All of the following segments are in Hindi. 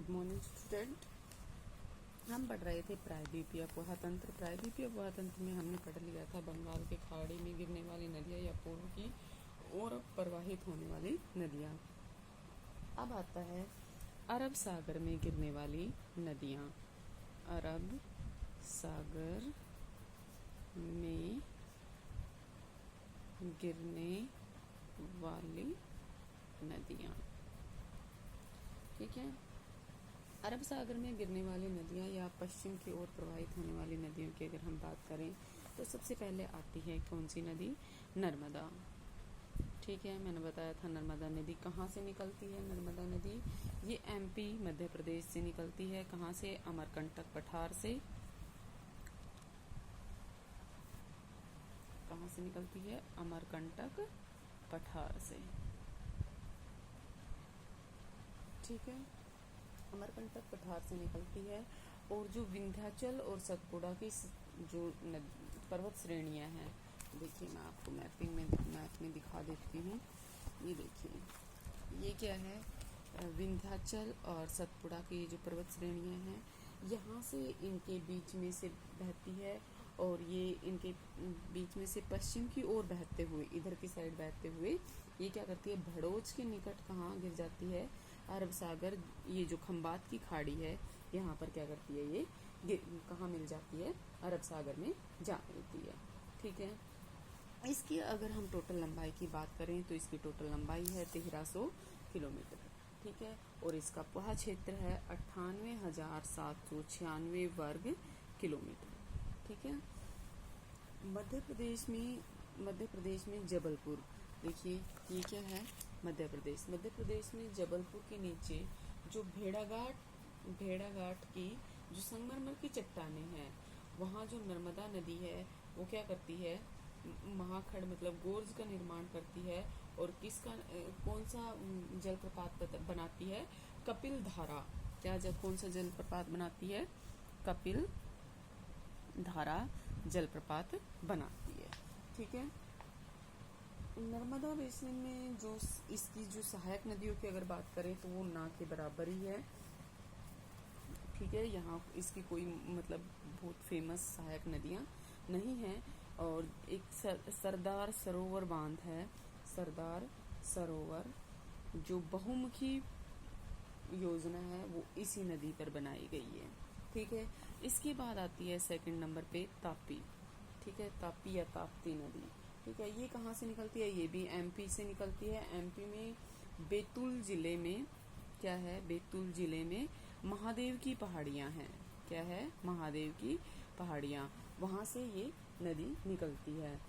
Good morning student. हम पढ़ रहे थे प्रायद्वीपीय पोहातंत्र। प्रायद्वीपीय पोहातंत्र में हमने पढ़ लिया था बंगाल के खाड़ी में गिरने वाली नदियाँ या पूर्व की ओर प्रवाहित होने वाली नदियाँ। अब आता है अरब सागर में गिरने वाली नदियाँ। अरब सागर में गिरने वाली नदियाँ। ठीक है। अरब सागर में गिरने वाली नदियाँ या पश्चिम की ओर प्रवाहित होने वाली नदियों की अगर हम बात करें तो सबसे पहले आती है कौन सी नदी? नर्मदा। ठीक है, मैंने बताया था नर्मदा नदी कहाँ से निकलती है। नर्मदा नदी ये एमपी मध्य प्रदेश से निकलती है। कहाँ से? अमरकंटक पठार से। कहाँ से निकलती है? अमरकंटक पठार से। ठीक है, अमरकंटक पठार से निकलती है। और जो विंध्याचल और सतपुड़ा की जो पर्वत श्रेणियां हैं, देखिए मैं आपको मैप में दिखा देती हूँ। ये देखिए, ये क्या है? विंध्याचल और सतपुड़ा की जो पर्वत श्रेणियां हैं, यहाँ से इनके बीच में से बहती है और ये इनके बीच में से पश्चिम की ओर बहते हुए, इधर की साइड बहते हुए ये क्या करती है? भड़ोच के निकट कहाँ गिर जाती है? अरब सागर, ये जो खंबात की खाड़ी है यहाँ पर क्या करती है? ये कहाँ मिल जाती है? अरब सागर में जा मिलती है। ठीक है, इसकी अगर हम टोटल लंबाई की बात करें तो इसकी टोटल लंबाई है 1300 किलोमीटर। ठीक है, और इसका पोहा क्षेत्र है 98,796 वर्ग किलोमीटर। ठीक है, मध्य प्रदेश में जबलपुर, देखिए ये क्या है? मध्य प्रदेश में जबलपुर के नीचे जो भेड़ाघाट की जो संगमरमर की चट्टानें हैं, वहाँ जो नर्मदा नदी है वो क्या करती है? महाखड़ मतलब गोर्ज का निर्माण करती है। और कौन सा जलप्रपात बनाती है? कपिल धारा। कौन सा जलप्रपात बनाती है? कपिल धारा जलप्रपात बनाती है। ठीक है, नर्मदा बेसिन में जो इसकी जो सहायक नदियों की अगर बात करें तो वो ना के बराबर ही है। ठीक है, यहाँ इसकी कोई मतलब बहुत फेमस सहायक नदियाँ नहीं हैं। और एक सरदार सरोवर बांध है। सरदार सरोवर जो बहुमुखी योजना है वो इसी नदी पर बनाई गई है। ठीक है, इसके बाद आती है सेकंड नंबर पे तापी। ठीक है, तापी या ताप्ती नदी। ठीक है, ये कहाँ से निकलती है? ये भी एमपी से निकलती है। एमपी में बैतूल जिले में क्या है? बैतूल जिले में महादेव की पहाड़ियाँ हैं। क्या है? महादेव की पहाड़ियाँ, वहाँ से ये नदी निकलती है।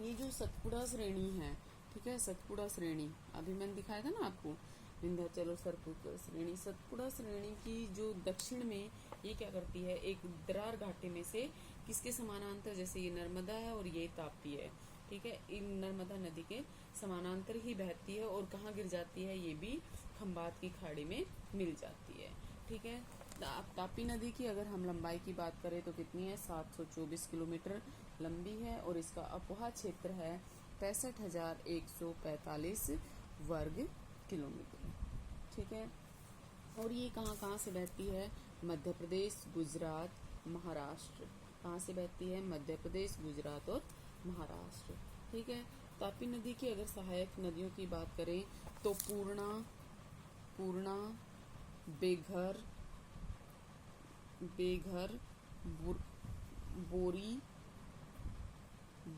ये जो सतपुड़ा श्रेणी है, ठीक है, सतपुड़ा श्रेणी अभी मैंने दिखाया था ना आपको, विंध्याचल और सतपुड़ा श्रेणी। सतपुड़ा श्रेणी की जो दक्षिण में ये क्या करती है? एक दरार घाटी में से किसके समानांतर, जैसे ये नर्मदा है और ये ताप्ती है, ठीक है, इन नर्मदा नदी के समानांतर ही बहती है। और कहाँ गिर जाती है? ये भी खंबात की खाड़ी में मिल जाती है। ठीक है, तापी नदी की अगर हम लंबाई की बात करें तो कितनी है? 724 किलोमीटर लंबी है। और इसका अपोहा क्षेत्र है 65,145 वर्ग किलोमीटर। ठीक है, और ये कहाँ से बहती है? मध्य प्रदेश, गुजरात, महाराष्ट्र। कहाँ से बहती है? मध्य प्रदेश, गुजरात और महाराष्ट्र। ठीक है, तापी नदी की अगर सहायक नदियों की बात करें तो पूर्णा, बेघर,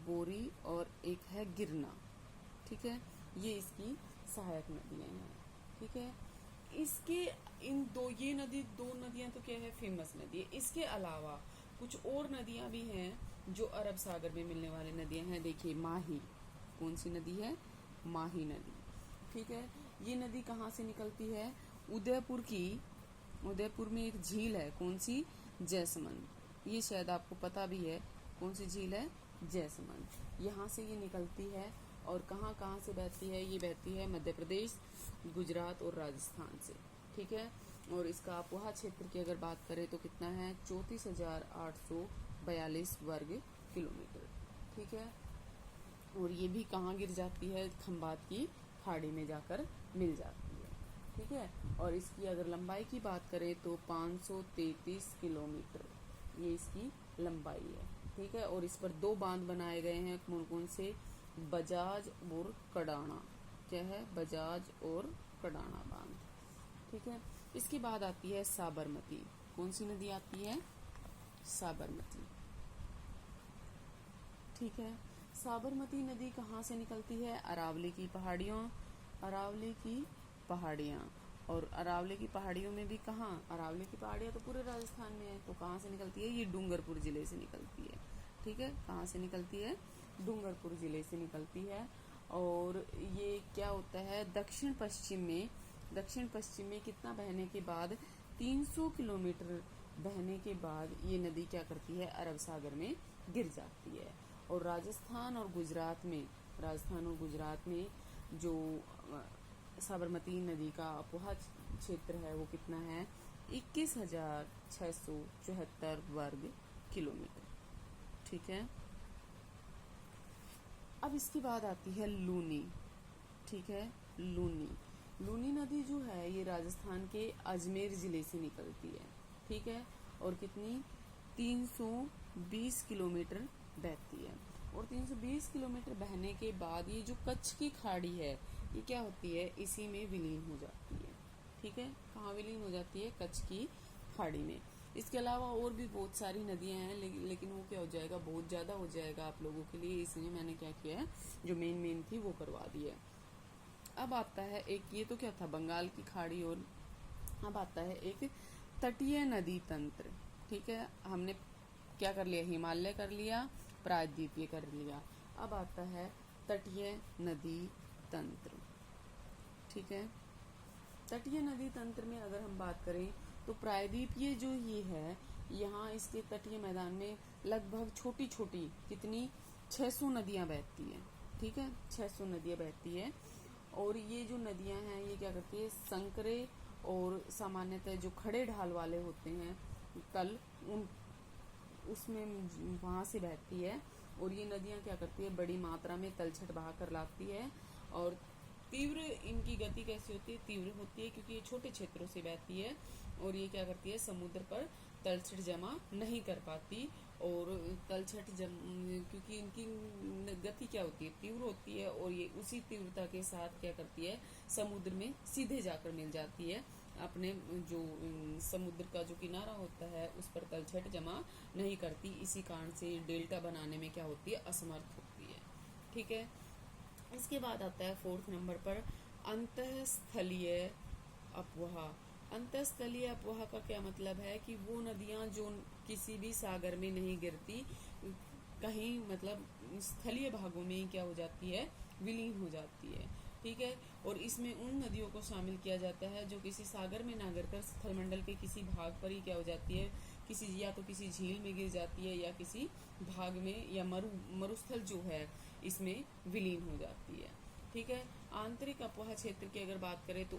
बोरी और एक है गिरना। ठीक है, ये इसकी सहायक नदियां हैं। ठीक है, इसके ये दो नदियां तो क्या है? फेमस नदी है। इसके अलावा कुछ और नदियां भी हैं जो अरब सागर में मिलने वाली नदियां हैं। देखिए माही, कौन सी नदी है? माही नदी। ठीक है, ये नदी कहाँ से निकलती है? उदयपुर में एक झील है, कौन सी? जैसमंद। ये शायद आपको पता भी है, कौन सी झील है? जैसमंद। यहाँ से ये निकलती है और कहाँ से बहती है? ये बहती है मध्य प्रदेश, गुजरात और राजस्थान से। ठीक है, और इसका अपोहा क्षेत्र की अगर बात करें तो कितना है? 34,842 वर्ग किलोमीटर। ठीक है, और ये भी कहाँ गिर जाती है? खंबात की खाड़ी में जाकर मिल जाती है। ठीक है। और इसकी अगर लंबाई की बात करें तो 533 किलोमीटर ये इसकी लंबाई है, ठीक है। और इस पर 2 बांध बनाए गए हैं, कौन कौन से, बजाज और कडाना, क्या है, बजाज और कडाना बांध, ठीक है। इसके बाद आती है साबरमती। कौन सी नदी आती है, साबरमती, ठीक है। साबरमती नदी कहाँ से निकलती है, अरावली की पहाड़ियों, अरावली की पहाड़ियाँ। और अरावली की पहाड़ियों में भी कहाँ, अरावली की पहाड़ियाँ तो पूरे राजस्थान में है, तो कहाँ से निकलती है, ये डूंगरपुर जिले से निकलती है, ठीक है। कहाँ से निकलती है, डूंगरपुर जिले से निकलती है। और ये क्या होता है, दक्षिण पश्चिम में कितना बहने के बाद, 300 किलोमीटर बहने के बाद ये नदी क्या करती है, अरब सागर में गिर जाती है। और राजस्थान और गुजरात में जो साबरमती नदी का अपोहा क्षेत्र है वो कितना है, 21,674 वर्ग किलोमीटर, ठीक है। अब इसके बाद आती है लूनी, ठीक है। लूनी नदी जो है ये राजस्थान के अजमेर जिले से निकलती है, ठीक है। और कितनी, 320 किलोमीटर बहती है। और 320 किलोमीटर बहने के बाद ये जो कच्छ की खाड़ी है ये क्या होती है, इसी में विलीन हो जाती है, ठीक है। कहाँ विलीन हो जाती है, कच्छ की खाड़ी में। इसके अलावा और भी बहुत सारी नदियां हैं, लेकिन वो क्या हो जाएगा, बहुत ज़्यादा हो जाएगा आप लोगों के लिए, इसलिए मैंने क्या किया है, जो मेन थी वो करवा दी है। अब आता है एक, ये तो क्या था, बंगाल की खाड़ी। और अब आता है एक तटीय नदी तंत्र, ठीक है। हमने क्या कर लिया, हिमालय कर लिया, प्रायद्वीपीय कर लिया। अब आता है तटीय नदी तंत्र, ठीक है। तटीय नदी तंत्र में अगर हम बात करें तो प्रायद्वीपीय जो ये है, यहाँ इसके तटीय मैदान में लगभग छोटी छोटी कितनी, 600 नदियाँ बहती हैं, ठीक है। 600 नदियाँ बहती है। और ये जो नदियाँ हैं ये क्या करती है, संकरे और सामान्यतः जो खड़े ढाल वाले होते हैं तल, उसमें वहाँ से बहती है। और ये नदियाँ क्या करती है, बड़ी मात्रा में तलछट बहा कर लाती है। और तीव्र इनकी गति कैसी होती है, तीव्र होती है, क्योंकि ये छोटे क्षेत्रों से बहती है। और ये क्या करती है, समुद्र पर तलछट जमा नहीं कर पाती। और तलछट क्योंकि इनकी गति क्या होती है, तीव्र होती है। और ये उसी तीव्रता के साथ क्या करती है, समुद्र में सीधे जाकर मिल जाती है। अपने जो समुद्र का जो किनारा होता है उस पर तलछट जमा नहीं करती, इसी कारण से डेल्टा बनाने में क्या होती है, असमर्थ होती है, ठीक है। इसके बाद आता है 4th नंबर पर अंतःस्थलीय अपवाह। अंतःस्थलीय अपवाह का क्या मतलब है कि वो नदियां जो किसी भी सागर में नहीं गिरती, कहीं मतलब स्थलीय भागों में क्या हो जाती है, विलीन हो जाती है, ठीक है। और इसमें उन नदियों को शामिल किया जाता है जो किसी सागर में ना गिरकर स्थलमंडल के किसी भाग पर ही क्या हो जाती है, किसी या तो किसी झील में गिर जाती है या किसी भाग में, या मरुस्थल जो है इसमें विलीन हो जाती है, ठीक है। आंतरिक अपवाह क्षेत्र की अगर बात करें तो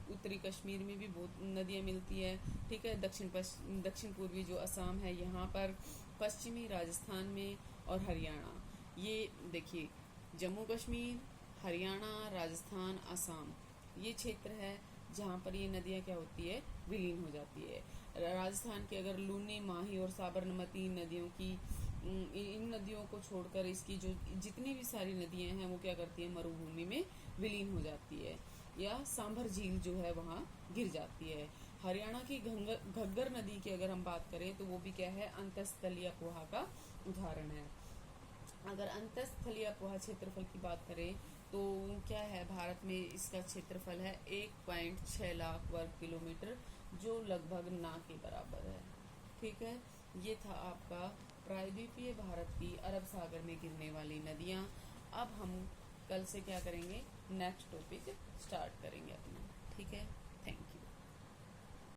उत्तरी कश्मीर में भी बहुत नदियाँ मिलती है, ठीक है। दक्षिण पूर्वी जो असम है यहाँ पर, पश्चिमी राजस्थान में और हरियाणा, ये देखिए जम्मू कश्मीर, हरियाणा, राजस्थान, असम, ये क्षेत्र है जहाँ पर ये नदियाँ क्या होती है, विलीन हो जाती है। राजस्थान की अगर लूनी, माही और साबरमती नदियों की, इन नदियों को छोड़कर इसकी जो जितनी भी सारी नदियां हैं वो क्या करती है, मरुभूमि में विलीन हो जाती है, या सांभर झील जो है वहाँ गिर जाती है। हरियाणा की घग्गर नदी की अगर हम बात करें तो वो भी क्या है, अंतःस्थलीय अपवाह का उदाहरण है। अगर अंतःस्थलीय अपवाह क्षेत्रफल की बात करें तो क्या है, भारत में इसका क्षेत्रफल है 1.6 लाख वर्ग किलोमीटर, जो लगभग ना के बराबर है, ठीक है। ये था आपका प्रायद्वीपीय भारत की अरब सागर में गिरने वाली नदियाँ। अब हम कल से क्या करेंगे, नेक्स्ट टॉपिक स्टार्ट करेंगे अपना, ठीक है। Thank you.